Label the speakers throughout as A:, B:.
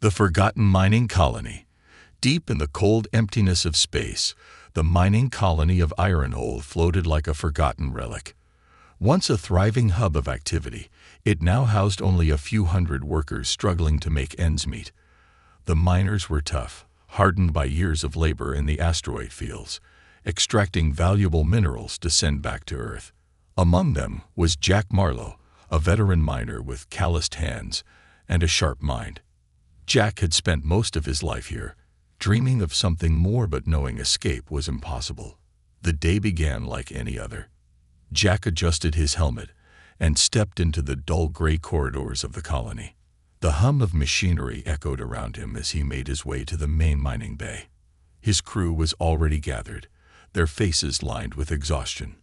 A: The forgotten mining colony. Deep in the cold emptiness of space, the mining colony of Ironhole floated like a forgotten relic. Once a thriving hub of activity, it now housed only a few hundred workers struggling to make ends meet. The miners were tough, hardened by years of labor in the asteroid fields, extracting valuable minerals to send back to Earth. Among them was Jack Marlowe, a veteran miner with calloused hands and a sharp mind. Jack had spent most of his life here, dreaming of something more, but knowing escape was impossible. The day began like any other. Jack adjusted his helmet and stepped into the dull gray corridors of the colony. The hum of machinery echoed around him as he made his way to the main mining bay. His crew was already gathered, their faces lined with exhaustion.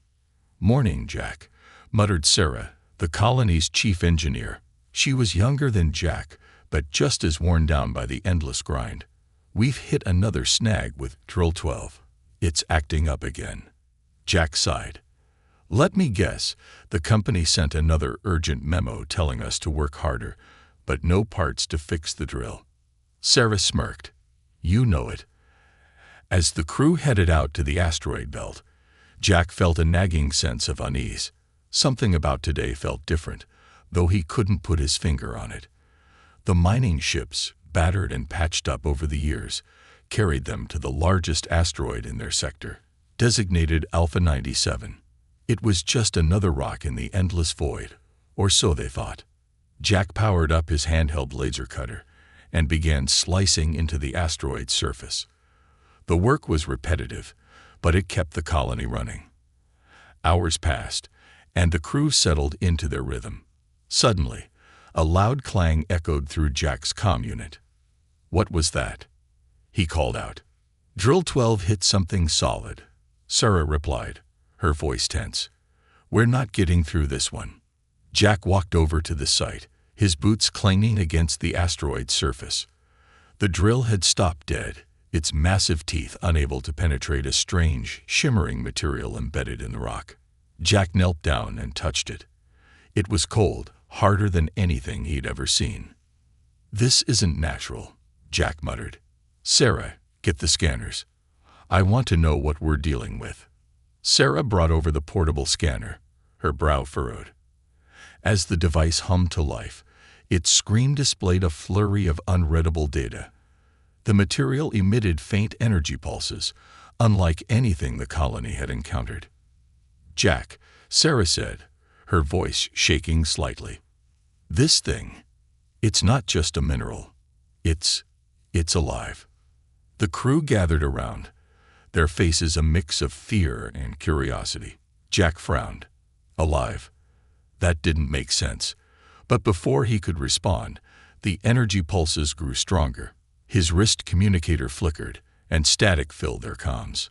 A: "Morning, Jack," muttered Sarah, the colony's chief engineer. She was younger than Jack, but just as worn down by the endless grind. "We've hit another snag with Drill 12. It's acting up again." Jack sighed. "Let me guess, the company sent another urgent memo telling us to work harder, but no parts to fix the drill." Sarah smirked. "You know it." As the crew headed out to the asteroid belt, Jack felt a nagging sense of unease. Something about today felt different, though he couldn't put his finger on it. The mining ships, battered and patched up over the years, carried them to the largest asteroid in their sector, designated Alpha 97. It was just another rock in the endless void, or so they thought. Jack powered up his handheld laser cutter and began slicing into the asteroid's surface. The work was repetitive, but it kept the colony running. Hours passed, and the crew settled into their rhythm. Suddenly, a loud clang echoed through Jack's comm unit. "What was that?" he called out. "Drill 12 hit something solid," Sarah replied, her voice tense. "We're not getting through this one." Jack walked over to the site, his boots clanging against the asteroid's surface. The drill had stopped dead, its massive teeth unable to penetrate a strange, shimmering material embedded in the rock. Jack knelt down and touched it. It was cold, harder than anything he'd ever seen. "This isn't natural," Jack muttered. "Sarah, get the scanners. I want to know what we're dealing with." Sarah brought over the portable scanner, her brow furrowed. As the device hummed to life, its screen displayed a flurry of unreadable data. The material emitted faint energy pulses, unlike anything the colony had encountered. "Jack," Sarah said, her voice shaking slightly. "This thing, it's not just a mineral. It's alive." The crew gathered around, their faces a mix of fear and curiosity. Jack frowned. Alive? That didn't make sense. But before he could respond, the energy pulses grew stronger. His wrist communicator flickered, and static filled their comms.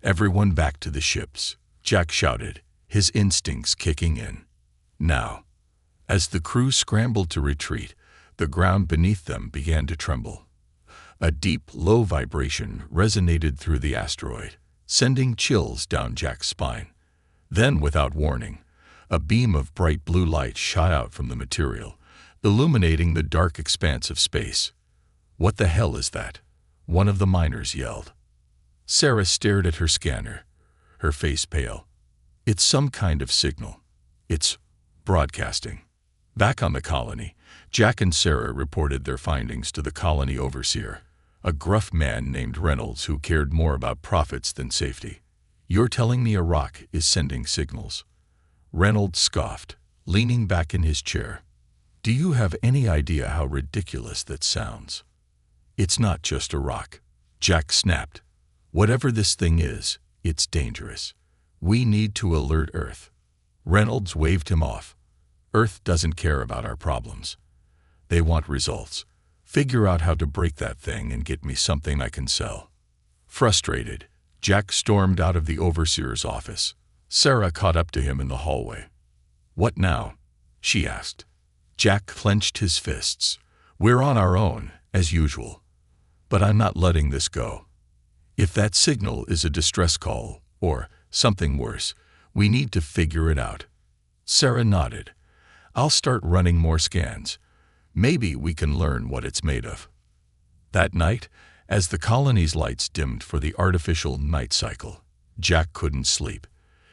A: "Everyone back to the ships," Jack shouted, his instincts kicking in. Now, as the crew scrambled to retreat, the ground beneath them began to tremble. A deep, low vibration resonated through the asteroid, sending chills down Jack's spine. Then, without warning, a beam of bright blue light shot out from the material, illuminating the dark expanse of space. "What the hell is that?" one of the miners yelled. Sarah stared at her scanner, her face pale. "It's some kind of signal. It's broadcasting." Back on the colony, Jack and Sarah reported their findings to the colony overseer, a gruff man named Reynolds who cared more about profits than safety. "You're telling me a rock is sending signals?" Reynolds scoffed, leaning back in his chair. "Do you have any idea how ridiculous that sounds?" "It's not just a rock," Jack snapped. "Whatever this thing is, it's dangerous. We need to alert Earth." Reynolds waved him off. "Earth doesn't care about our problems. They want results. Figure out how to break that thing and get me something I can sell." Frustrated, Jack stormed out of the overseer's office. Sarah caught up to him in the hallway. "What now?" she asked. Jack clenched his fists. "We're on our own, as usual. But I'm not letting this go. If that signal is a distress call, or something worse, we need to figure it out." Sarah nodded. "I'll start running more scans. Maybe we can learn what it's made of." That night, as the colony's lights dimmed for the artificial night cycle, Jack couldn't sleep.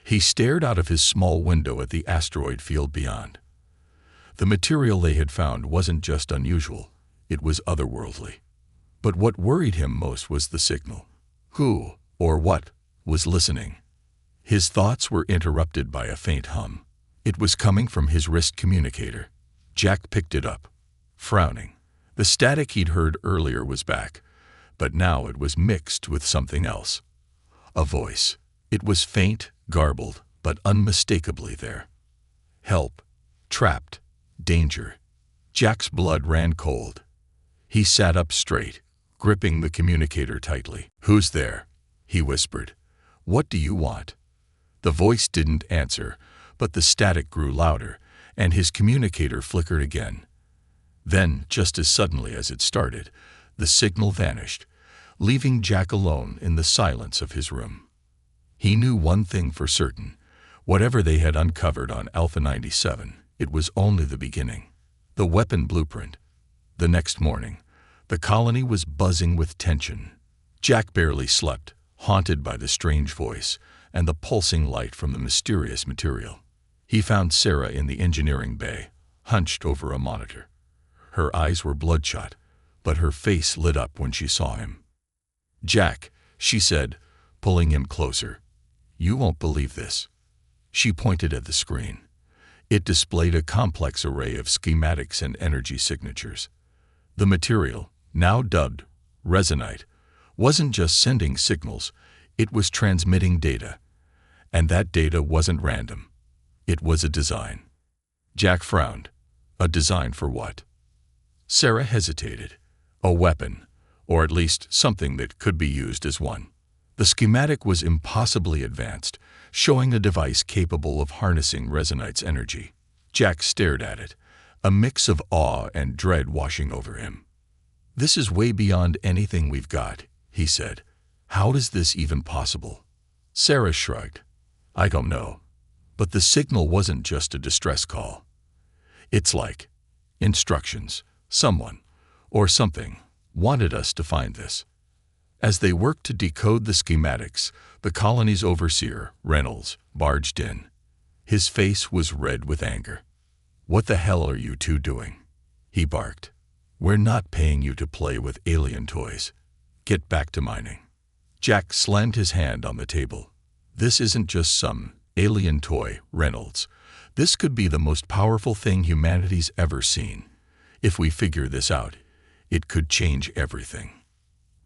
A: He stared out of his small window at the asteroid field beyond. The material they had found wasn't just unusual, it was otherworldly. But what worried him most was the signal. Who, or what, was listening? His thoughts were interrupted by a faint hum. It was coming from his wrist communicator. Jack picked it up, frowning. The static he'd heard earlier was back, but now it was mixed with something else. A voice. It was faint, garbled, but unmistakably there. Help. Trapped. Danger. Jack's blood ran cold. He sat up straight, gripping the communicator tightly. "Who's there?" he whispered. "What do you want?" The voice didn't answer, but the static grew louder, and his communicator flickered again. Then, just as suddenly as it started, the signal vanished, leaving Jack alone in the silence of his room. He knew one thing for certain. Whatever they had uncovered on Alpha 97, it was only the beginning. The weapon blueprint. The next morning, the colony was buzzing with tension. Jack barely slept, haunted by the strange voice and the pulsing light from the mysterious material. He found Sarah in the engineering bay, hunched over a monitor. Her eyes were bloodshot, but her face lit up when she saw him. "Jack," she said, pulling him closer. "You won't believe this." She pointed at the screen. It displayed a complex array of schematics and energy signatures. The material, now dubbed resonite, wasn't just sending signals, it was transmitting data. And that data wasn't random. It was a design. Jack frowned. A design for what? Sarah hesitated. A weapon, or at least something that could be used as one. The schematic was impossibly advanced, showing a device capable of harnessing resonite's energy. Jack stared at it, a mix of awe and dread washing over him. "This is way beyond anything we've got," he said. "How is this even possible?" Sarah shrugged. "I don't know. But the signal wasn't just a distress call. It's like instructions. Someone, or something, wanted us to find this." As they worked to decode the schematics, the colony's overseer, Reynolds, barged in. His face was red with anger. "What the hell are you two doing?" he barked. "We're not paying you to play with alien toys. Get back to mining." Jack slammed his hand on the table. "This isn't just some alien toy, Reynolds. This could be the most powerful thing humanity's ever seen. If we figure this out, it could change everything."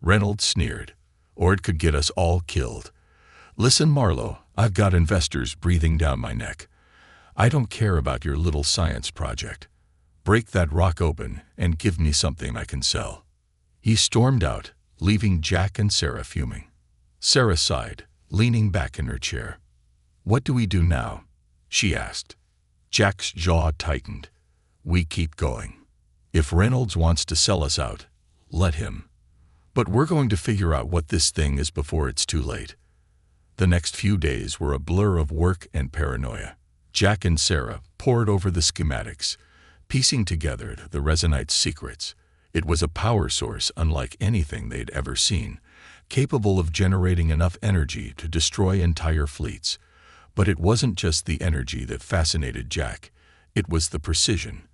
A: Reynolds sneered. "Or it could get us all killed. Listen, Marlowe, I've got investors breathing down my neck. I don't care about your little science project. Break that rock open and give me something I can sell." He stormed out, leaving Jack and Sarah fuming. Sarah sighed, leaning back in her chair. "What do we do now?" she asked. Jack's jaw tightened. "We keep going. If Reynolds wants to sell us out, let him. But we're going to figure out what this thing is before it's too late." The next few days were a blur of work and paranoia. Jack and Sarah pored over the schematics, piecing together the resonite's secrets. It was a power source unlike anything they'd ever seen, capable of generating enough energy to destroy entire fleets. But it wasn't just the energy that fascinated Jack, it was the precision.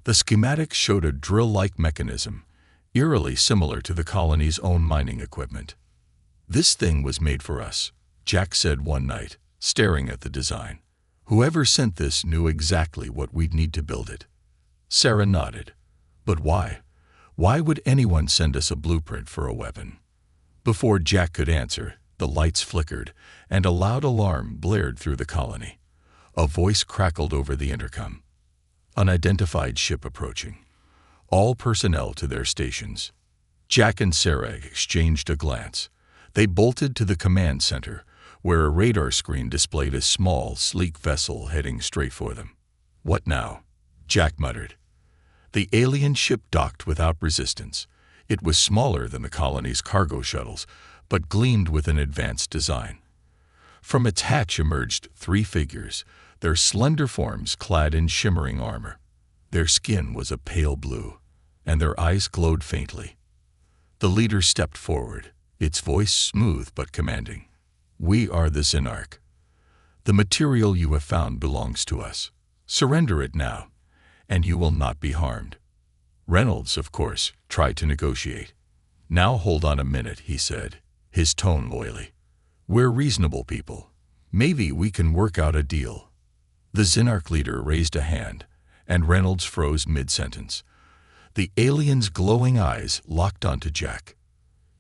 A: The schematics showed a drill-like mechanism, eerily similar to the colony's own mining equipment. "This thing was made for us," Jack said one night, staring at the design. "Whoever sent this knew exactly what we'd need to build it." Sarah nodded. "But why? Why would anyone send us a blueprint for a weapon?" Before Jack could answer, the lights flickered, and a loud alarm blared through the colony. A voice crackled over the intercom. "Unidentified ship approaching. All personnel to their stations." Jack and Sarah exchanged a glance. They bolted to the command center, where a radar screen displayed a small, sleek vessel heading straight for them. "What now?" Jack muttered. The alien ship docked without resistance. It was smaller than the colony's cargo shuttles, but gleamed with an advanced design. From its hatch emerged 3 figures, their slender forms clad in shimmering armor. Their skin was a pale blue, and their eyes glowed faintly. The leader stepped forward, its voice smooth but commanding. "We are the Xenarch. The material you have found belongs to us. Surrender it now, and you will not be harmed." Reynolds, of course, tried to negotiate. "Now hold on a minute," he said, his tone loyally. "We're reasonable people. Maybe we can work out a deal." The Xenarch leader raised a hand, and Reynolds froze mid-sentence. The alien's glowing eyes locked onto Jack.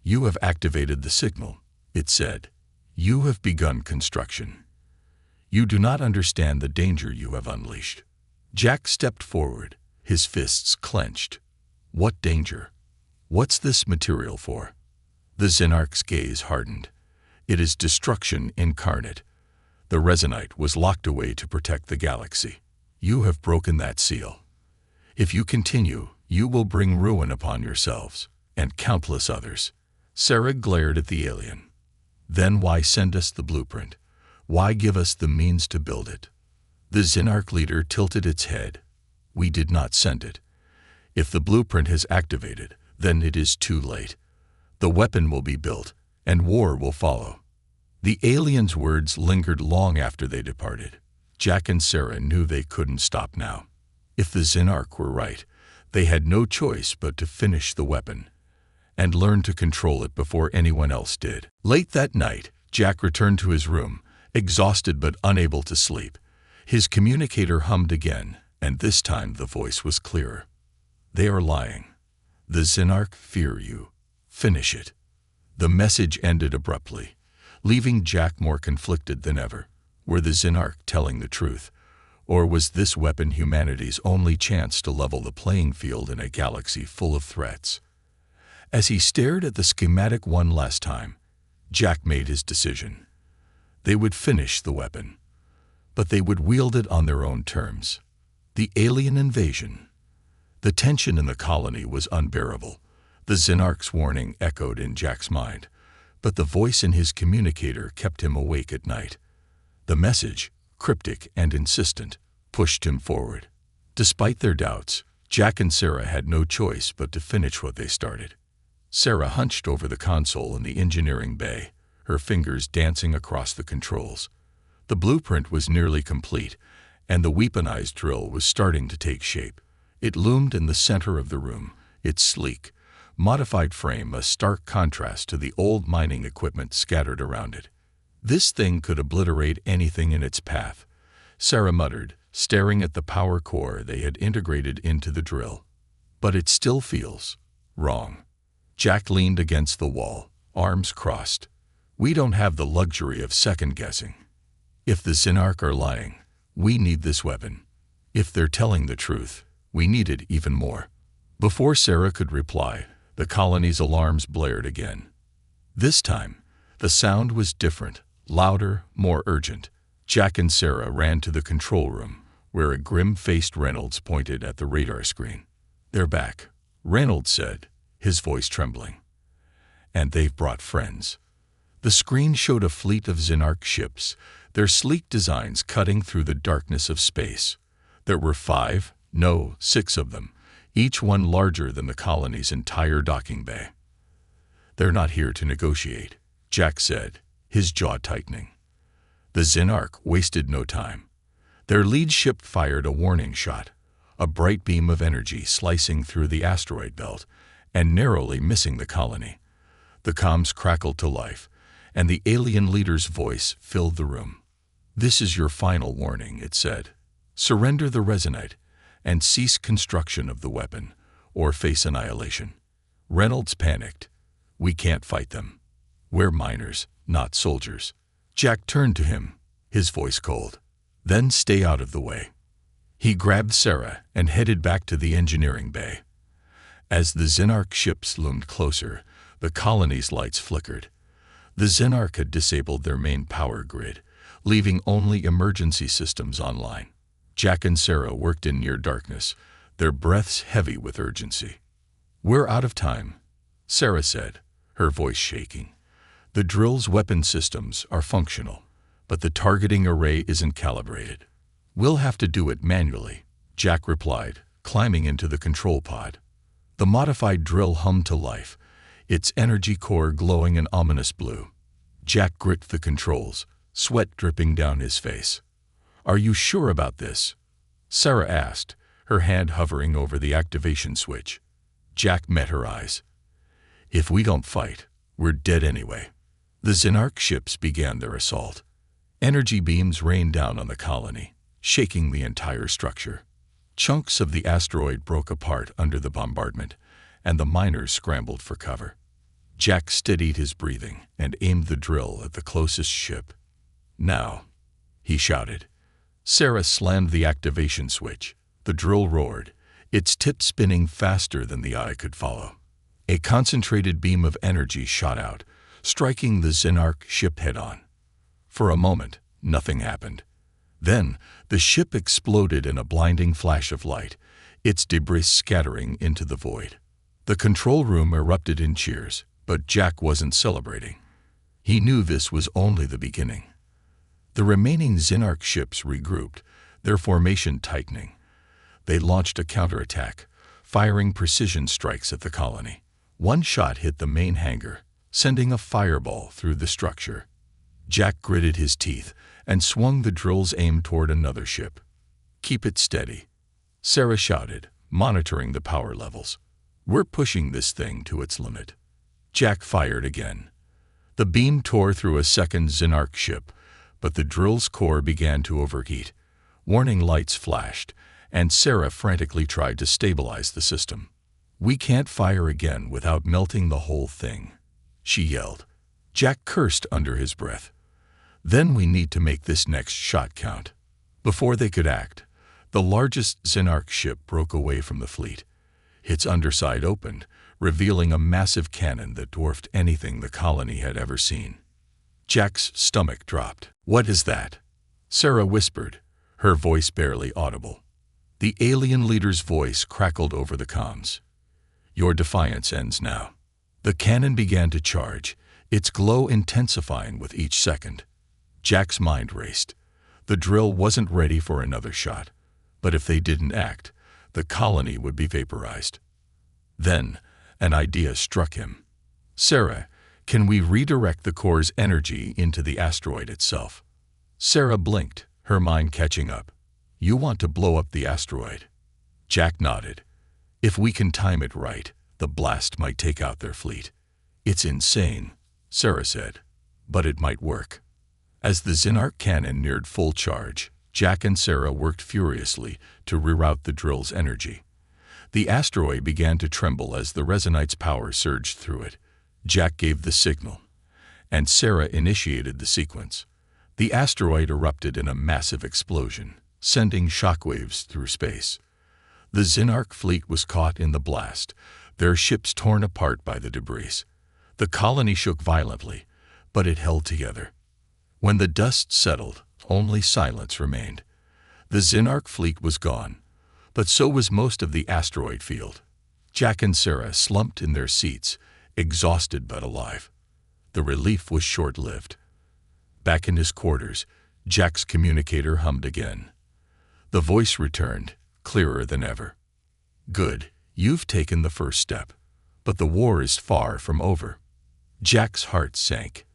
A: "You have activated the signal," it said. "You have begun construction. You do not understand the danger you have unleashed." Jack stepped forward, his fists clenched. "What danger? What's this material for?" The Xenarch's gaze hardened. "It is destruction incarnate. The resonite was locked away to protect the galaxy. You have broken that seal. If you continue, you will bring ruin upon yourselves and countless others." Sarah glared at the alien. "Then why send us the blueprint? Why give us the means to build it?" The Xenarch leader tilted its head. "We did not send it. If the blueprint has activated, then it is too late. The weapon will be built, and war will follow." The alien's words lingered long after they departed. Jack and Sarah knew they couldn't stop now. If the Xenarch were right, they had no choice but to finish the weapon and learn to control it before anyone else did. Late that night, Jack returned to his room, exhausted but unable to sleep. His communicator hummed again, and this time the voice was clearer. "They are lying. The Xenarch fear you. Finish it." The message ended abruptly, leaving Jack more conflicted than ever. Were the Xenarch telling the truth, or was this weapon humanity's only chance to level the playing field in a galaxy full of threats? As he stared at the schematic one last time, Jack made his decision. They would finish the weapon, but they would wield it on their own terms. The alien invasion. The tension in the colony was unbearable. The Xenarch's warning echoed in Jack's mind, but the voice in his communicator kept him awake at night. The message, cryptic and insistent, pushed him forward. Despite their doubts, Jack and Sarah had no choice but to finish what they started. Sarah hunched over the console in the engineering bay, her fingers dancing across the controls. The blueprint was nearly complete, and the weaponized drill was starting to take shape. It loomed in the center of the room, its sleek, modified frame a stark contrast to the old mining equipment scattered around it. "This thing could obliterate anything in its path," Sarah muttered, staring at the power core they had integrated into the drill. "But it still feels wrong." Jack leaned against the wall, arms crossed. "We don't have the luxury of second-guessing. If the Xenarch are lying, we need this weapon. If they're telling the truth, we need it even more." Before Sarah could reply, the colony's alarms blared again. This time, the sound was different, louder, more urgent. Jack and Sarah ran to the control room, where a grim-faced Reynolds pointed at the radar screen. "They're back," Reynolds said, his voice trembling. "And they've brought friends." The screen showed a fleet of Xenarch ships, their sleek designs cutting through the darkness of space. There were 6 of them, each one larger than the colony's entire docking bay. "They're not here to negotiate," Jack said, his jaw tightening. The Xenarch wasted no time. Their lead ship fired a warning shot, a bright beam of energy slicing through the asteroid belt and narrowly missing the colony. The comms crackled to life, and the alien leader's voice filled the room. "This is your final warning," it said. "Surrender the resonite and cease construction of the weapon, or face annihilation." Reynolds panicked. "We can't fight them. We're miners, not soldiers." Jack turned to him, his voice cold. "Then stay out of the way." He grabbed Sarah and headed back to the engineering bay. As the Xenarch ships loomed closer, the colony's lights flickered. The Xenarch had disabled their main power grid, leaving only emergency systems online. Jack and Sarah worked in near darkness, their breaths heavy with urgency. "We're out of time," Sarah said, her voice shaking. "The drill's weapon systems are functional, but the targeting array isn't calibrated. We'll have to do it manually," Jack replied, climbing into the control pod. The modified drill hummed to life, its energy core glowing an ominous blue. Jack gripped the controls, sweat dripping down his face. "Are you sure about this?" Sarah asked, her hand hovering over the activation switch. Jack met her eyes. "If we don't fight, we're dead anyway." The Xenarch ships began their assault. Energy beams rained down on the colony, shaking the entire structure. Chunks of the asteroid broke apart under the bombardment, and the miners scrambled for cover. Jack steadied his breathing and aimed the drill at the closest ship. "Now," he shouted. Sarah slammed the activation switch. The drill roared, its tip spinning faster than the eye could follow. A concentrated beam of energy shot out, striking the Xenarch ship head-on. For a moment, nothing happened. Then, the ship exploded in a blinding flash of light, its debris scattering into the void. The control room erupted in cheers, but Jack wasn't celebrating. He knew this was only the beginning. The remaining Xenarch ships regrouped, their formation tightening. They launched a counterattack, firing precision strikes at the colony. One shot hit the main hangar, sending a fireball through the structure. Jack gritted his teeth and swung the drill's aim toward another ship. "Keep it steady," Sarah shouted, monitoring the power levels. "We're pushing this thing to its limit." Jack fired again. The beam tore through a second Xenarch ship, but the drill's core began to overheat. Warning lights flashed, and Sarah frantically tried to stabilize the system. "We can't fire again without melting the whole thing," she yelled. Jack cursed under his breath. "Then we need to make this next shot count." Before they could act, the largest Xenarch ship broke away from the fleet. Its underside opened, revealing a massive cannon that dwarfed anything the colony had ever seen. Jack's stomach dropped. "What is that?" Sarah whispered, her voice barely audible. The alien leader's voice crackled over the comms. "Your defiance ends now." The cannon began to charge, its glow intensifying with each second. Jack's mind raced. The drill wasn't ready for another shot, but if they didn't act, the colony would be vaporized. Then, an idea struck him. "Sarah, can we redirect the core's energy into the asteroid itself?" Sarah blinked, her mind catching up. "You want to blow up the asteroid?" Jack nodded. "If we can time it right, the blast might take out their fleet." "It's insane," Sarah said, "but it might work." As the Xenarch cannon neared full charge, Jack and Sarah worked furiously to reroute the drill's energy. The asteroid began to tremble as the resonite's power surged through it. Jack gave the signal, and Sarah initiated the sequence. The asteroid erupted in a massive explosion, sending shockwaves through space. The Xenarch fleet was caught in the blast, their ships torn apart by the debris. The colony shook violently, but it held together. When the dust settled, only silence remained. The Xenarch fleet was gone, but so was most of the asteroid field. Jack and Sarah slumped in their seats, exhausted but alive. The relief was short-lived. Back in his quarters, Jack's communicator hummed again. The voice returned, clearer than ever. "Good, you've taken the first step, but the war is far from over." Jack's heart sank.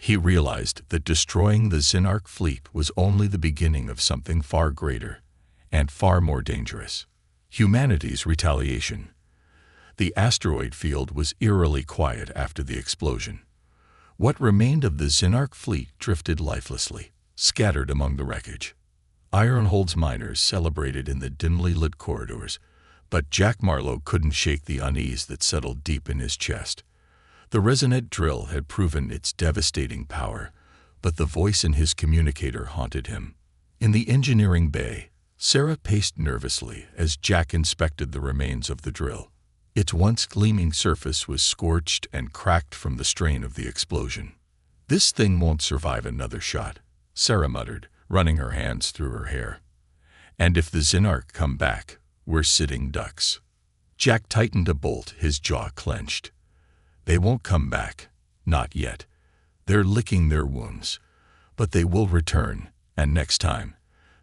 A: He realized that destroying the Xenarch fleet was only the beginning of something far greater and far more dangerous. Humanity's retaliation. The asteroid field was eerily quiet after the explosion. What remained of the Xenarch fleet drifted lifelessly, scattered among the wreckage. Ironhold's miners celebrated in the dimly lit corridors, but Jack Marlowe couldn't shake the unease that settled deep in his chest. The resonant drill had proven its devastating power, but the voice in his communicator haunted him. In the engineering bay, Sarah paced nervously as Jack inspected the remains of the drill. Its once gleaming surface was scorched and cracked from the strain of the explosion. "This thing won't survive another shot," Sarah muttered, running her hands through her hair. "And if the Xenarch come back, we're sitting ducks." Jack tightened a bolt, his jaw clenched. "They won't come back. Not yet. They're licking their wounds. But they will return, and next time,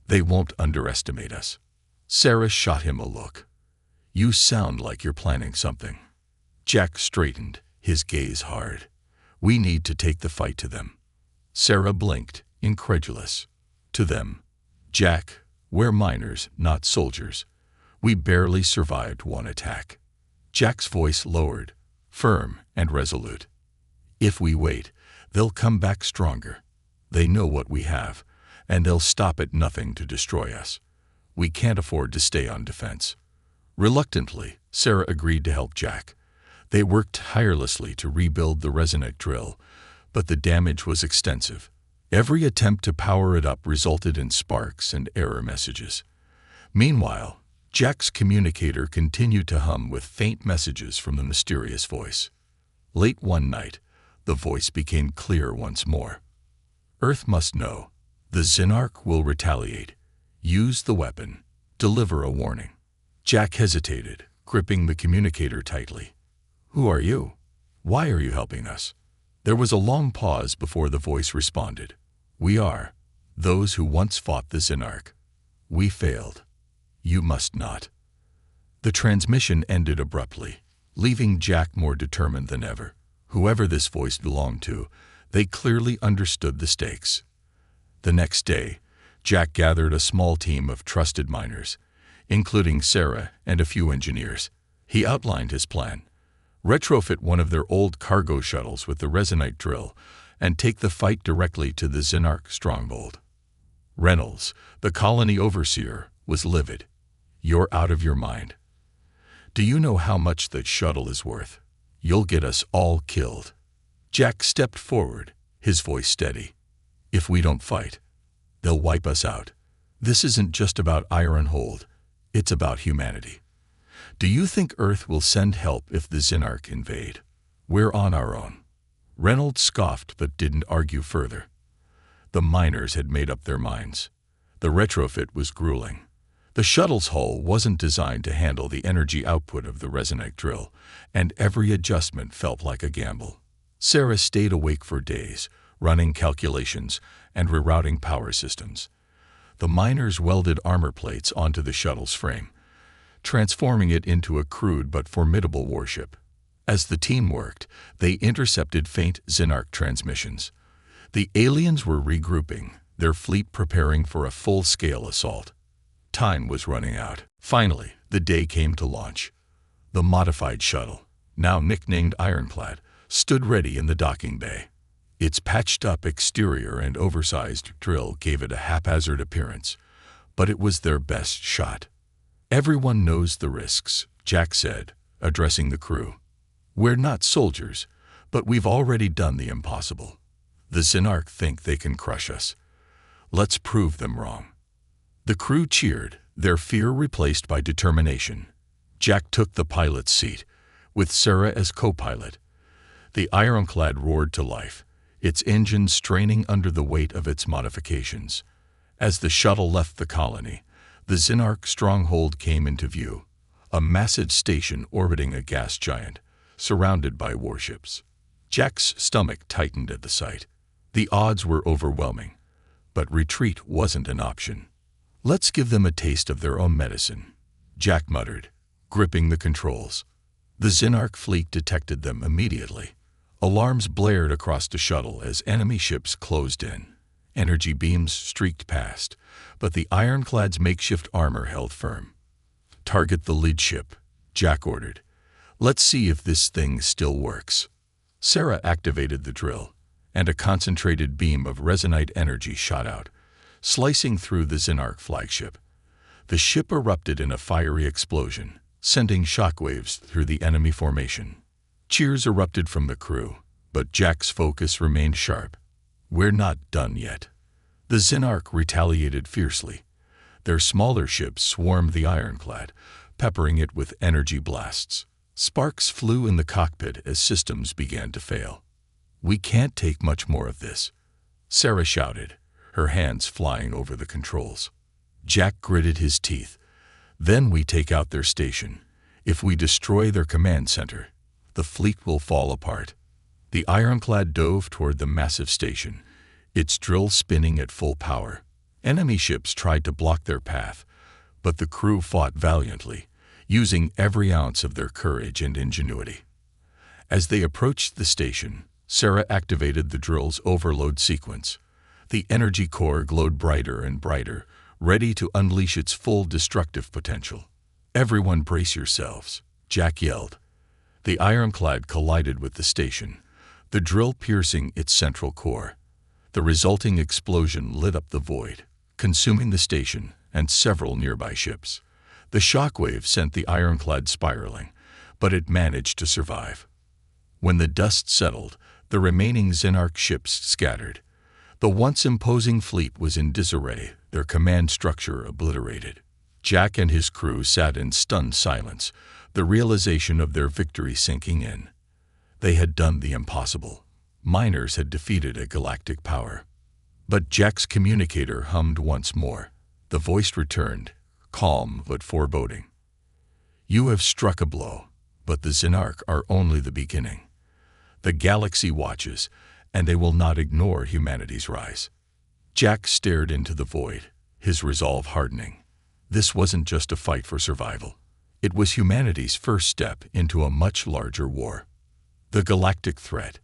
A: they won't underestimate us." Sarah shot him a look. "You sound like you're planning something." Jack straightened, his gaze hard. "We need to take the fight to them." Sarah blinked, incredulous. "To them? Jack, we're miners, not soldiers. We barely survived one attack." Jack's voice lowered, firm and resolute. "If we wait, they'll come back stronger. They know what we have, and they'll stop at nothing to destroy us. We can't afford to stay on defense." Reluctantly, Sarah agreed to help Jack. They worked tirelessly to rebuild the resonate drill, but the damage was extensive. Every attempt to power it up resulted in sparks and error messages. Meanwhile, Jack's communicator continued to hum with faint messages from the mysterious voice. Late one night, the voice became clear once more. "Earth must know. The Xenarch will retaliate. Use the weapon. Deliver a warning." Jack hesitated, gripping the communicator tightly. "Who are you? Why are you helping us?" There was a long pause before the voice responded. "We are those who once fought the Xenarch. We failed. You must not." The transmission ended abruptly, leaving Jack more determined than ever. Whoever this voice belonged to, they clearly understood the stakes. The next day, Jack gathered a small team of trusted miners, including Sarah and a few engineers. He outlined his plan: retrofit one of their old cargo shuttles with the resonite drill and take the fight directly to the Xenarch stronghold. Reynolds, the colony overseer, was livid. "You're out of your mind. Do you know how much the shuttle is worth? You'll get us all killed." Jack stepped forward, his voice steady. "If we don't fight, they'll wipe us out. This isn't just about Ironhold, it's about humanity. Do you think Earth will send help if the Xenarch invade? We're on our own." Reynolds scoffed but didn't argue further. The miners had made up their minds. The retrofit was grueling. The shuttle's hull wasn't designed to handle the energy output of the resonate drill, and every adjustment felt like a gamble. Sarah stayed awake for days, running calculations and rerouting power systems. The miners welded armor plates onto the shuttle's frame, transforming it into a crude but formidable warship. As the team worked, they intercepted faint Xenarch transmissions. The aliens were regrouping, their fleet preparing for a full-scale assault. Time was running out. Finally, the day came to launch. The modified shuttle, now nicknamed Ironclad, stood ready in the docking bay. Its patched-up exterior and oversized drill gave it a haphazard appearance, but it was their best shot. "Everyone knows the risks," Jack said, addressing the crew. "We're not soldiers, but we've already done the impossible. The Xenarch think they can crush us. Let's prove them wrong." The crew cheered, their fear replaced by determination. Jack took the pilot's seat, with Sarah as co-pilot. The Ironclad roared to life, its engines straining under the weight of its modifications. As the shuttle left the colony, the Xenarch stronghold came into view, a massive station orbiting a gas giant, surrounded by warships. Jack's stomach tightened at the sight. The odds were overwhelming, but retreat wasn't an option. "Let's give them a taste of their own medicine," Jack muttered, gripping the controls. The Xenarch fleet detected them immediately. Alarms blared across the shuttle as enemy ships closed in. Energy beams streaked past, but the Ironclad's makeshift armor held firm. "Target the lead ship," Jack ordered. "Let's see if this thing still works." Sarah activated the drill, and a concentrated beam of resonite energy shot out, slicing through the Xenarch flagship. The ship erupted in a fiery explosion, sending shockwaves through the enemy formation. Cheers erupted from the crew, but Jack's focus remained sharp. "We're not done yet." The Xenarch retaliated fiercely. Their smaller ships swarmed the Ironclad, peppering it with energy blasts. Sparks flew in the cockpit as systems began to fail. "We can't take much more of this," Sarah shouted, her hands flying over the controls. Jack gritted his teeth. "Then we take out their station. If we destroy their command center, the fleet will fall apart." The Ironclad dove toward the massive station, its drill spinning at full power. Enemy ships tried to block their path, but the crew fought valiantly, using every ounce of their courage and ingenuity. As they approached the station, Sarah activated the drill's overload sequence. The energy core glowed brighter and brighter, ready to unleash its full destructive potential. "Everyone brace yourselves," Jack yelled. The ironclad collided with the station, the drill piercing its central core. The resulting explosion lit up the void, consuming the station and several nearby ships. The shockwave sent the ironclad spiraling, but it managed to survive. When the dust settled, the remaining Xenarch ships scattered. The once imposing fleet was in disarray, their command structure obliterated. Jack and his crew sat in stunned silence, the realization of their victory sinking in. They had done the impossible. Miners had defeated a galactic power. But Jack's communicator hummed once more. The voice returned, calm but foreboding. "You have struck a blow, but the Xenarch are only the beginning. The galaxy watches, and they will not ignore humanity's rise." Jack stared into the void, his resolve hardening. This wasn't just a fight for survival. It was humanity's first step into a much larger war. The galactic threat.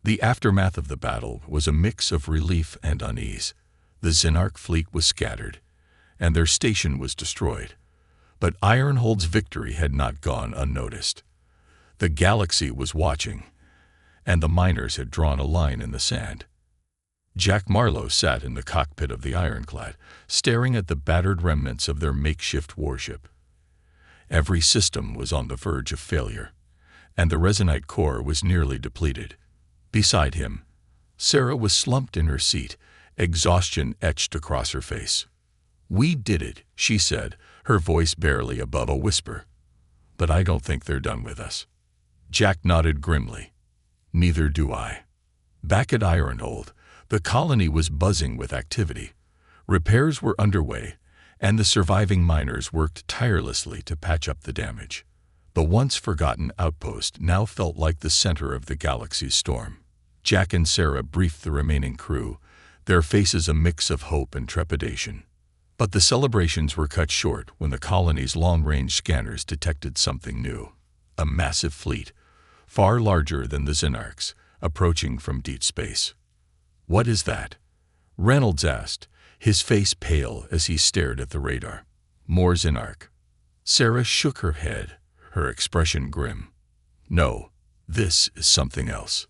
A: The aftermath of the battle was a mix of relief and unease. The Xenarch fleet was scattered, and their station was destroyed. But Ironhold's victory had not gone unnoticed. The galaxy was watching, and the miners had drawn a line in the sand. Jack Marlowe sat in the cockpit of the ironclad, staring at the battered remnants of their makeshift warship. Every system was on the verge of failure, and the resonite core was nearly depleted. Beside him, Sarah was slumped in her seat, exhaustion etched across her face. "We did it," she said, her voice barely above a whisper. "But I don't think they're done with us." Jack nodded grimly. "Neither do I." Back at Ironhold, the colony was buzzing with activity. Repairs were underway, and the surviving miners worked tirelessly to patch up the damage. The once-forgotten outpost now felt like the center of the galaxy's storm. Jack and Sarah briefed the remaining crew, their faces a mix of hope and trepidation. But the celebrations were cut short when the colony's long-range scanners detected something new. A massive fleet, far larger than the Xenarchs, approaching from deep space. "What is that?" Reynolds asked, his face pale as he stared at the radar. "More Xenarch." Sarah shook her head, her expression grim. "No, this is something else."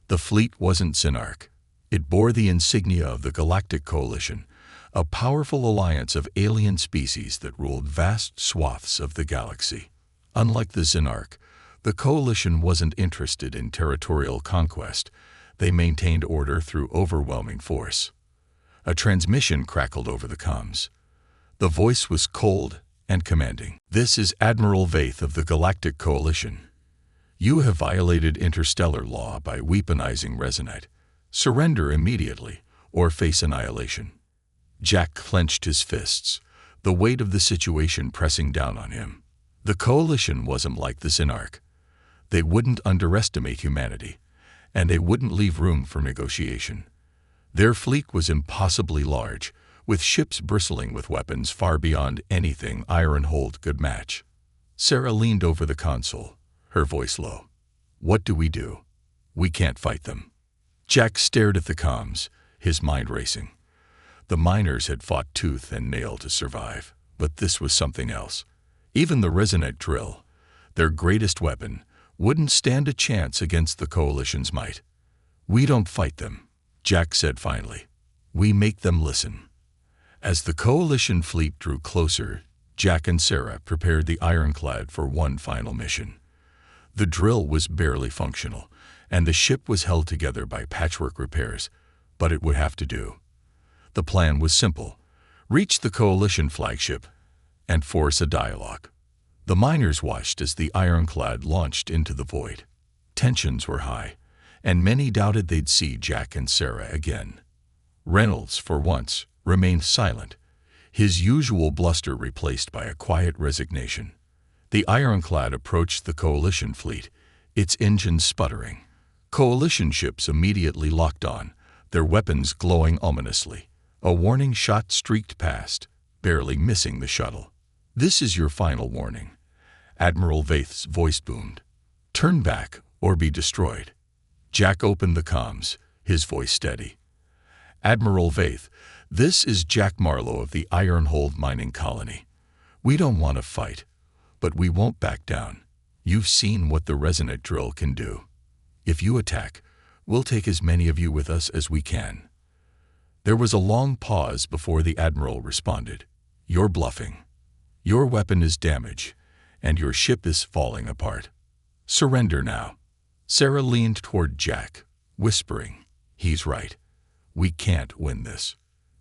A: The fleet wasn't Xenarch. It bore the insignia of the Galactic Coalition, a powerful alliance of alien species that ruled vast swaths of the galaxy. Unlike the Xenarch, the Coalition wasn't interested in territorial conquest. They maintained order through overwhelming force. A transmission crackled over the comms. The voice was cold and commanding. "This is Admiral Vaith of the Galactic Coalition. You have violated interstellar law by weaponizing resonite. Surrender immediately, or face annihilation." Jack clenched his fists, the weight of the situation pressing down on him. The Coalition wasn't like the Xenarch. They wouldn't underestimate humanity, and they wouldn't leave room for negotiation. Their fleet was impossibly large, with ships bristling with weapons far beyond anything Ironhold could match. Sarah leaned over the console, her voice low. "What do we do? We can't fight them." Jack stared at the comms, his mind racing. The miners had fought tooth and nail to survive, but this was something else. Even the resonant drill, their greatest weapon, wouldn't stand a chance against the Coalition's might. "We don't fight them," Jack said finally. "We make them listen." As the Coalition fleet drew closer, Jack and Sarah prepared the ironclad for one final mission. The drill was barely functional, and the ship was held together by patchwork repairs, but it would have to do. The plan was simple: reach the Coalition flagship and force a dialogue. The miners watched as the ironclad launched into the void. Tensions were high, and many doubted they'd see Jack and Sarah again. Reynolds, for once, remained silent, his usual bluster replaced by a quiet resignation. The ironclad approached the Coalition fleet, its engines sputtering. Coalition ships immediately locked on, their weapons glowing ominously. A warning shot streaked past, barely missing the shuttle. "This is your final warning," Admiral Vaith's voice boomed. "Turn back, or be destroyed. Jack opened the comms, his voice steady. Admiral Vaith, this is Jack Marlowe of the Ironhold mining colony. We don't want to fight, but we won't back down. You've seen what the resonant drill can do. If you attack, we'll take as many of you with us as we can. There was a long pause before the Admiral responded. You're bluffing. Your weapon is damaged, and your ship is falling apart. Surrender now. Sarah leaned toward Jack, whispering, He's right. We can't win this.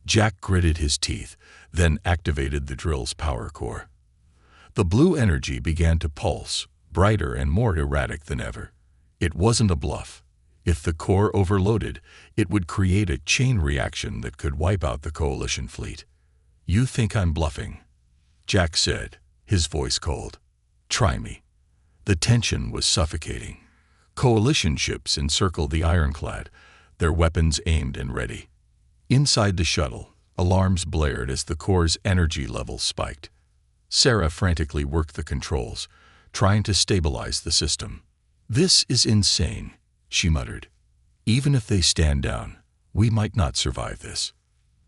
A: Jack gritted his teeth, then activated the drill's power core. The blue energy began to pulse, brighter and more erratic than ever. It wasn't a bluff. If the core overloaded, it would create a chain reaction that could wipe out the Coalition fleet. You think I'm bluffing? Jack said, his voice cold. Try me. The tension was suffocating. Coalition ships encircled the ironclad, their weapons aimed and ready. Inside the shuttle, alarms blared as the core's energy levels spiked. Sarah frantically worked the controls, trying to stabilize the system. This is insane, she muttered. Even if they stand down, we might not survive this.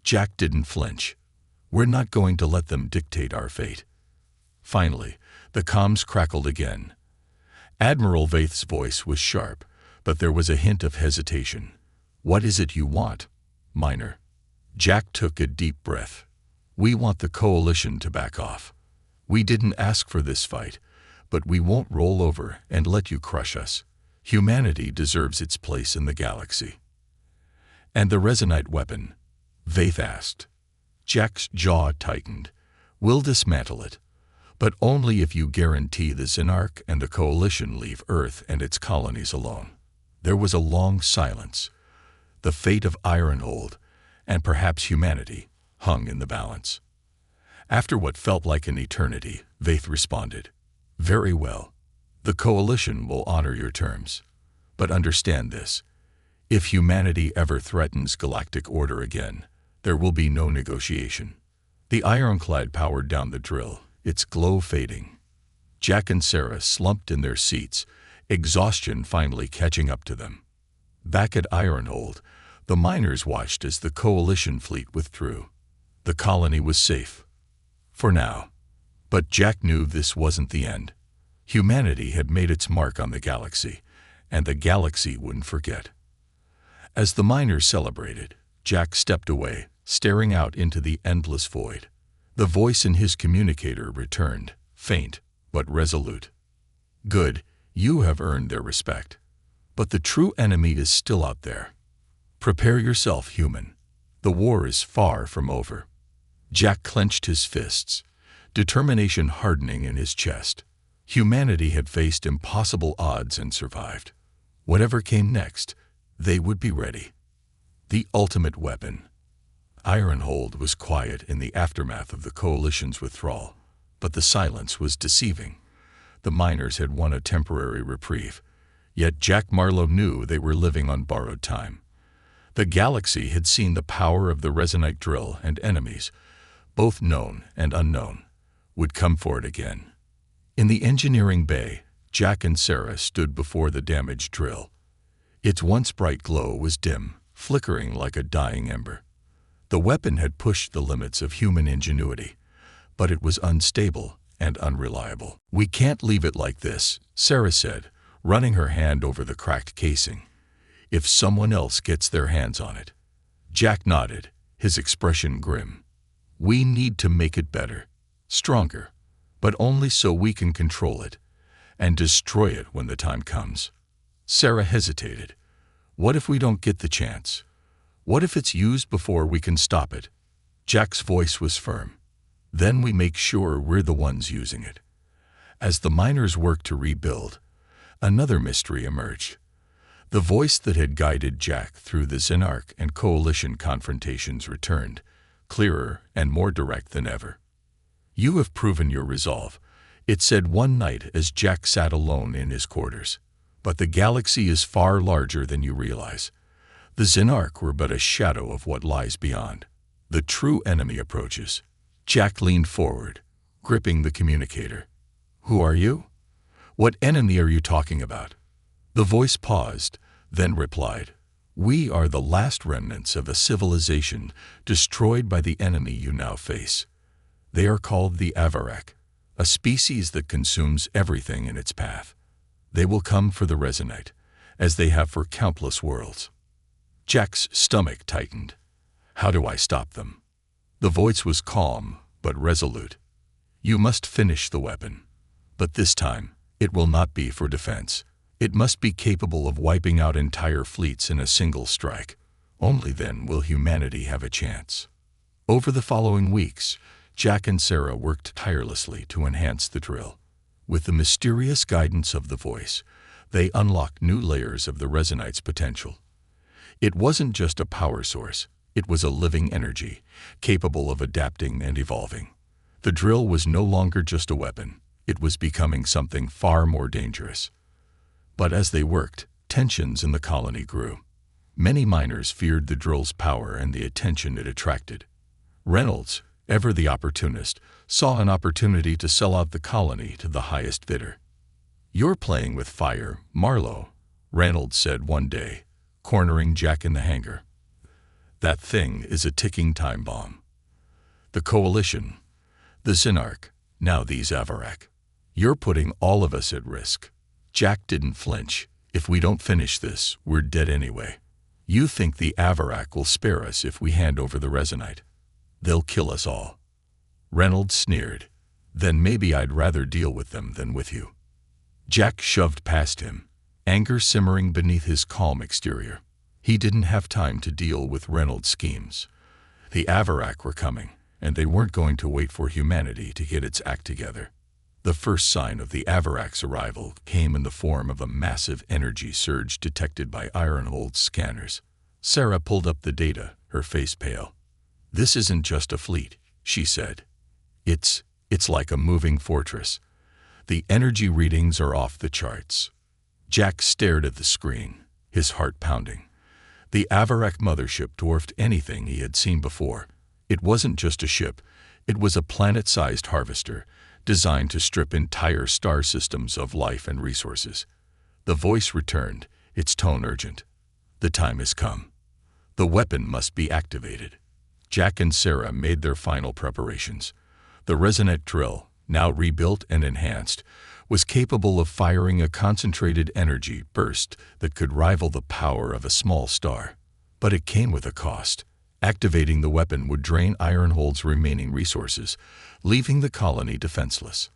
A: Jack didn't flinch. We're not going to let them dictate our fate. Finally, the comms crackled again. Admiral Vaith's voice was sharp, but there was a hint of hesitation. What is it you want, Miner? Jack took a deep breath. We want the Coalition to back off. We didn't ask for this fight, but we won't roll over and let you crush us. Humanity deserves its place in the galaxy. And the resonite weapon? Vaith asked. Jack's jaw tightened. We'll dismantle it, but only if you guarantee the Xenarch and the Coalition leave Earth and its colonies alone. There was a long silence. The fate of Ironhold, and perhaps humanity, hung in the balance. After what felt like an eternity, Vaith responded, Very well. The Coalition will honor your terms. But understand this. If humanity ever threatens galactic order again, there will be no negotiation. The ironclad powered down the drill, its glow fading. Jack and Sarah slumped in their seats, exhaustion finally catching up to them. Back at Ironhold, the miners watched as the Coalition fleet withdrew. The colony was safe. For now. But Jack knew this wasn't the end. Humanity had made its mark on the galaxy, and the galaxy wouldn't forget. As the miners celebrated, Jack stepped away, staring out into the endless void. The voice in his communicator returned, faint but resolute. Good, you have earned their respect. But the true enemy is still out there. Prepare yourself, human. The war is far from over. Jack clenched his fists, determination hardening in his chest. Humanity had faced impossible odds and survived. Whatever came next, they would be ready. The ultimate weapon. Ironhold was quiet in the aftermath of the Coalition's withdrawal, but the silence was deceiving. The miners had won a temporary reprieve, yet Jack Marlowe knew they were living on borrowed time. The galaxy had seen the power of the resonite drill, and enemies, both known and unknown, would come for it again. In the engineering bay, Jack and Sarah stood before the damaged drill. Its once bright glow was dim, flickering like a dying ember. The weapon had pushed the limits of human ingenuity, but it was unstable and unreliable. We can't leave it like this, Sarah said, running her hand over the cracked casing. If someone else gets their hands on it. Jack nodded, his expression grim. We need to make it better, stronger, but only so we can control it, and destroy it when the time comes. Sarah hesitated. What if we don't get the chance? What if it's used before we can stop it? Jack's voice was firm. Then we make sure we're the ones using it. As the miners worked to rebuild, another mystery emerged. The voice that had guided Jack through the Xenarch and Coalition confrontations returned, clearer and more direct than ever. You have proven your resolve, it said one night as Jack sat alone in his quarters. But the galaxy is far larger than you realize. The Xenarch were but a shadow of what lies beyond. The true enemy approaches. Jack leaned forward, gripping the communicator. Who are you? What enemy are you talking about? The voice paused, then replied, "We are the last remnants of a civilization destroyed by the enemy you now face. They are called the Avarak, a species that consumes everything in its path. They will come for the resonite, as they have for countless worlds." Jack's stomach tightened. How do I stop them? The voice was calm, but resolute. You must finish the weapon. But this time, it will not be for defense. It must be capable of wiping out entire fleets in a single strike. Only then will humanity have a chance. Over the following weeks, Jack and Sarah worked tirelessly to enhance the drill. With the mysterious guidance of the voice, they unlocked new layers of the resonite's potential. It wasn't just a power source. It was a living energy, capable of adapting and evolving. The drill was no longer just a weapon. It was becoming something far more dangerous. But as they worked, tensions in the colony grew. Many miners feared the drill's power and the attention it attracted. Reynolds, ever the opportunist, saw an opportunity to sell out the colony to the highest bidder. "You're playing with fire, Marlowe," Reynolds said one day, cornering Jack in the hangar. "That thing is a ticking time bomb. The Coalition, the Zinarch, now these Avarak. You're putting all of us at risk." Jack didn't flinch. "If we don't finish this, we're dead anyway. You think the Avarak will spare us if we hand over the resonite? They'll kill us all." Reynolds sneered. "Then maybe I'd rather deal with them than with you." Jack shoved past him, anger simmering beneath his calm exterior. He didn't have time to deal with Reynolds' schemes. The Avarak were coming, and they weren't going to wait for humanity to get its act together. The first sign of the Avarak's arrival came in the form of a massive energy surge detected by Ironhold's scanners. Sarah pulled up the data, her face pale. "This isn't just a fleet," she said. It's like a moving fortress. The energy readings are off the charts." Jack stared at the screen, his heart pounding. The Avarak mothership dwarfed anything he had seen before. It wasn't just a ship, it was a planet-sized harvester, designed to strip entire star systems of life and resources. The voice returned, its tone urgent. "The time has come. The weapon must be activated." Jack and Sarah made their final preparations. The resonant drill, now rebuilt and enhanced, was capable of firing a concentrated energy burst that could rival the power of a small star. But it came with a cost. Activating the weapon would drain Ironhold's remaining resources, leaving the colony defenseless.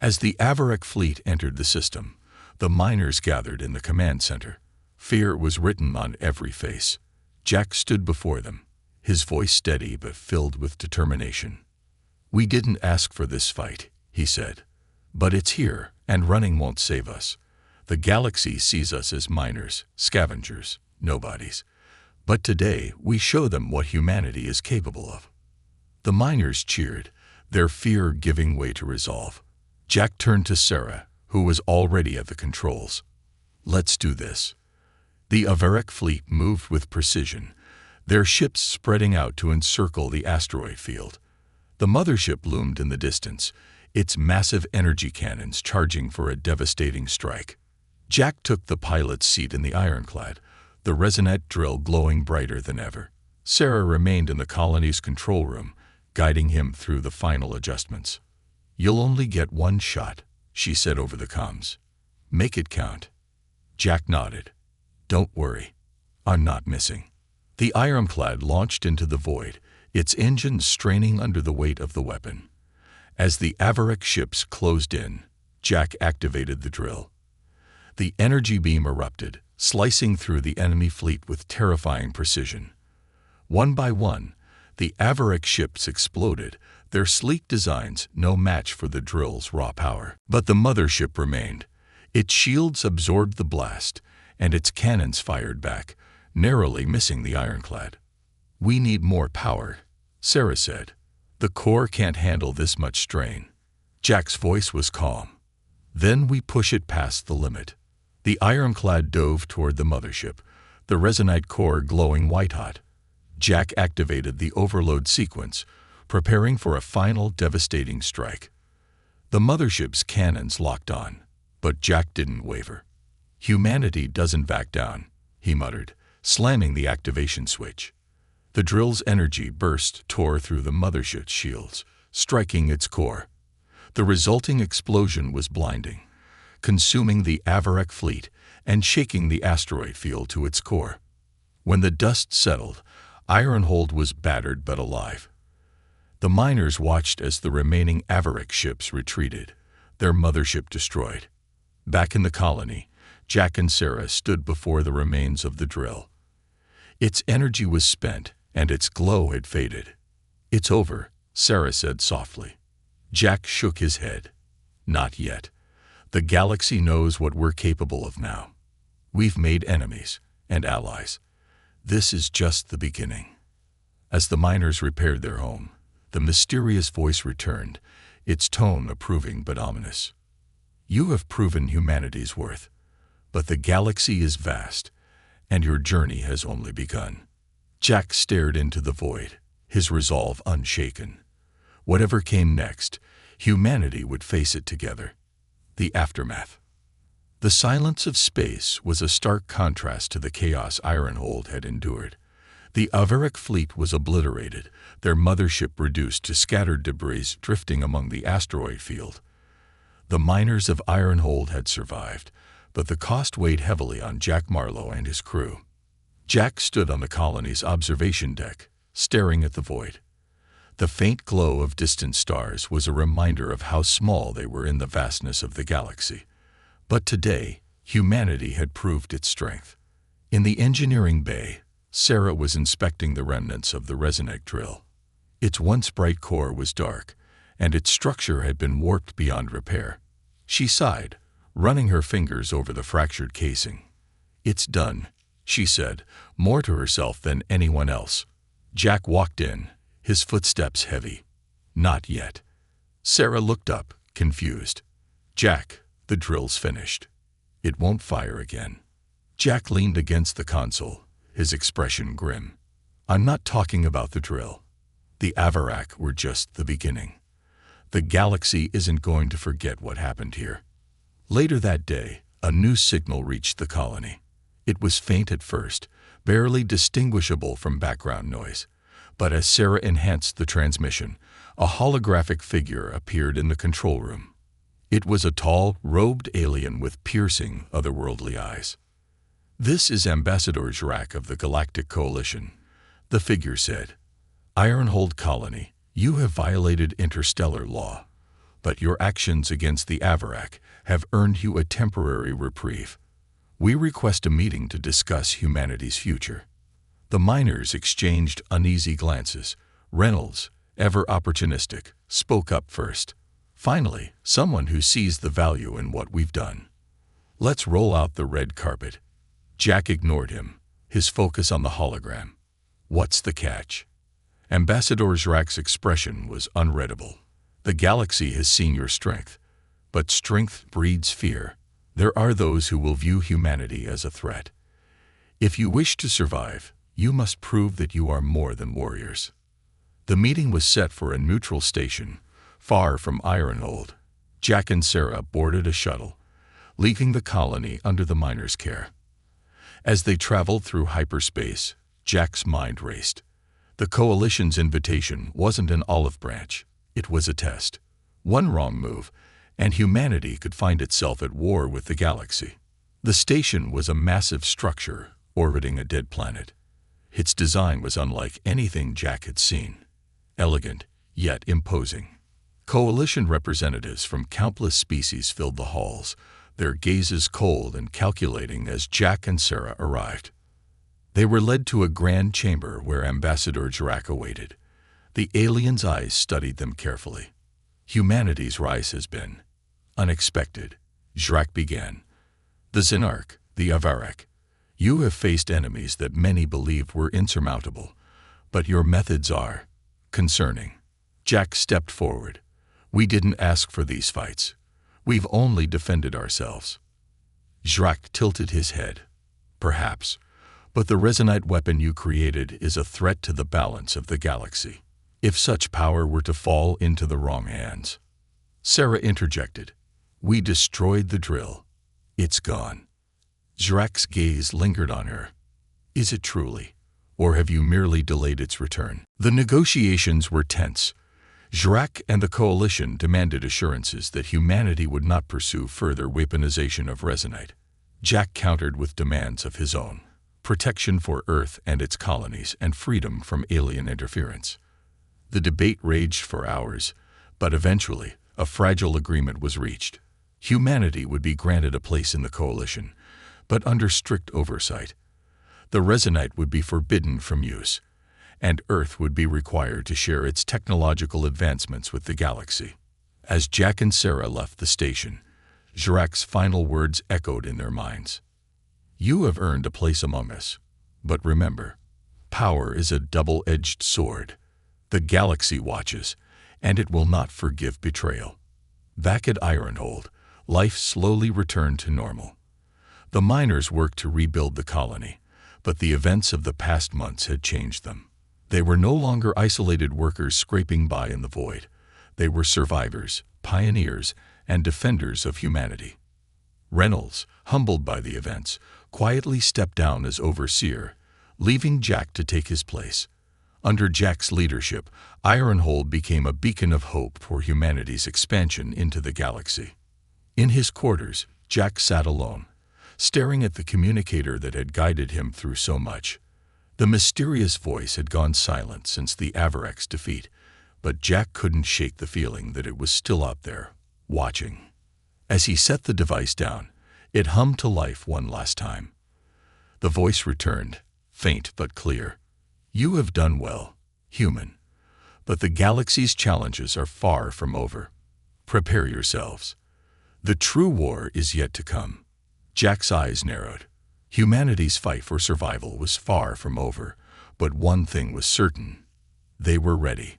A: As the Avarak fleet entered the system, the miners gathered in the command center. Fear was written on every face. Jack stood before them, his voice steady but filled with determination. "We didn't ask for this fight," he said. "But it's here, and running won't save us. The galaxy sees us as miners, scavengers, nobodies. But today, we show them what humanity is capable of." The miners cheered, their fear giving way to resolve. Jack turned to Sarah, who was already at the controls. "Let's do this." The Avarak fleet moved with precision, their ships spreading out to encircle the asteroid field. The mothership loomed in the distance, its massive energy cannons charging for a devastating strike. Jack took the pilot's seat in the ironclad, the resonant drill glowing brighter than ever. Sarah remained in the colony's control room, guiding him through the final adjustments. "You'll only get one shot," she said over the comms. "Make it count." Jack nodded. "Don't worry. I'm not missing." The ironclad launched into the void, its engines straining under the weight of the weapon. As the Avarak ships closed in, Jack activated the drill. The energy beam erupted, slicing through the enemy fleet with terrifying precision. One by one, the Avarak ships exploded, their sleek designs no match for the drill's raw power. But the mothership remained. Its shields absorbed the blast, and its cannons fired back, narrowly missing the ironclad. "We need more power," Sarah said. "The core can't handle this much strain." Jack's voice was calm. "Then we push it past the limit." The ironclad dove toward the mothership, the resonite core glowing white-hot. Jack activated the overload sequence, preparing for a final devastating strike. The mothership's cannons locked on, but Jack didn't waver. Humanity doesn't back down, he muttered, slamming the activation switch. The drill's energy burst tore through the mothership's shields, striking its core. The resulting explosion was blinding, consuming the Avarek fleet and shaking the asteroid field to its core. When the dust settled, Ironhold was battered but alive. The miners watched as the remaining Avarek ships retreated, their mothership destroyed. Back in the colony, Jack and Sarah stood before the remains of the drill. Its energy was spent, and its glow had faded. "It's over," Sarah said softly. Jack shook his head. "Not yet. The galaxy knows what we're capable of now. We've made enemies and allies. This is just the beginning." As the miners repaired their home, the mysterious voice returned, its tone approving but ominous. "You have proven humanity's worth, but the galaxy is vast, and your journey has only begun." Jack stared into the void, his resolve unshaken. Whatever came next, humanity would face it together. The aftermath. The silence of space was a stark contrast to the chaos Ironhold had endured. The Avarek fleet was obliterated, their mothership reduced to scattered debris drifting among the asteroid field. The miners of Ironhold had survived, but the cost weighed heavily on Jack Marlowe and his crew. Jack stood on the colony's observation deck, staring at the void. The faint glow of distant stars was a reminder of how small they were in the vastness of the galaxy. But today, humanity had proved its strength. In the engineering bay, Sarah was inspecting the remnants of the Resoneg drill. Its once bright core was dark, and its structure had been warped beyond repair. She sighed, running her fingers over the fractured casing. "It's done," she said, more to herself than anyone else. Jack walked in, his footsteps heavy. "Not yet." Sarah looked up, confused. "Jack, the drill's finished. It won't fire again." Jack leaned against the console, his expression grim. "I'm not talking about the drill. The Avarek were just the beginning. The galaxy isn't going to forget what happened here." Later that day, a new signal reached the colony. It was faint at first, barely distinguishable from background noise. But as Sarah enhanced the transmission, a holographic figure appeared in the control room. It was a tall, robed alien with piercing, otherworldly eyes. "This is Ambassador Jrak of the Galactic Coalition," the figure said. "Ironhold Colony, you have violated interstellar law, but your actions against the Avarek have earned you a temporary reprieve. We request a meeting to discuss humanity's future." The miners exchanged uneasy glances. Reynolds, ever opportunistic, spoke up first. "Finally, someone who sees the value in what we've done. Let's roll out the red carpet." Jack ignored him, his focus on the hologram. "What's the catch?" Ambassador Jrak's expression was unreadable. "The galaxy has seen your strength, but strength breeds fear. There are those who will view humanity as a threat. If you wish to survive, you must prove that you are more than warriors." The meeting was set for a neutral station, far from Ironhold. Jack and Sarah boarded a shuttle, leaving the colony under the miners' care. As they traveled through hyperspace, Jack's mind raced. The Coalition's invitation wasn't an olive branch, it was a test. One wrong move, and humanity could find itself at war with the galaxy. The station was a massive structure orbiting a dead planet. Its design was unlike anything Jack had seen. Elegant, yet imposing. Coalition representatives from countless species filled the halls, their gazes cold and calculating as Jack and Sarah arrived. They were led to a grand chamber where Ambassador Jrak awaited. The alien's eyes studied them carefully. "Humanity's rise has been unexpected," Jrak began. "The Xenarch, the Avarek. You have faced enemies that many believed were insurmountable, but your methods are concerning." Jack stepped forward. "We didn't ask for these fights. We've only defended ourselves." Jrak tilted his head. "Perhaps, but the resonite weapon you created is a threat to the balance of the galaxy. If such power were to fall into the wrong hands." Sarah interjected. "We destroyed the drill. It's gone." Jack's gaze lingered on her. Is it truly? Or have you merely delayed its return? The negotiations were tense. Jack and the coalition demanded assurances that humanity would not pursue further weaponization of resonite. Jack countered with demands of his own: protection for Earth and its colonies, and freedom from alien interference. The debate raged for hours, but eventually, a fragile agreement was reached. Humanity would be granted a place in the coalition, but under strict oversight. The resonite would be forbidden from use, and Earth would be required to share its technological advancements with the galaxy. As Jack and Sarah left the station, Jack's final words echoed in their minds. You have earned a place among us, but remember, power is a double-edged sword. The galaxy watches, and it will not forgive betrayal. Back at Ironhold, life slowly returned to normal. The miners worked to rebuild the colony, but the events of the past months had changed them. They were no longer isolated workers scraping by in the void. They were survivors, pioneers, and defenders of humanity. Reynolds, humbled by the events, quietly stepped down as overseer, leaving Jack to take his place. Under Jack's leadership, Ironhold became a beacon of hope for humanity's expansion into the galaxy. In his quarters, Jack sat alone, staring at the communicator that had guided him through so much. The mysterious voice had gone silent since the Avarex defeat, but Jack couldn't shake the feeling that it was still out there, watching. As he set the device down, it hummed to life one last time. The voice returned, faint but clear. You have done well, human, but the galaxy's challenges are far from over. Prepare yourselves. The true war is yet to come. Jack's eyes narrowed. Humanity's fight for survival was far from over, but one thing was certain: they were ready.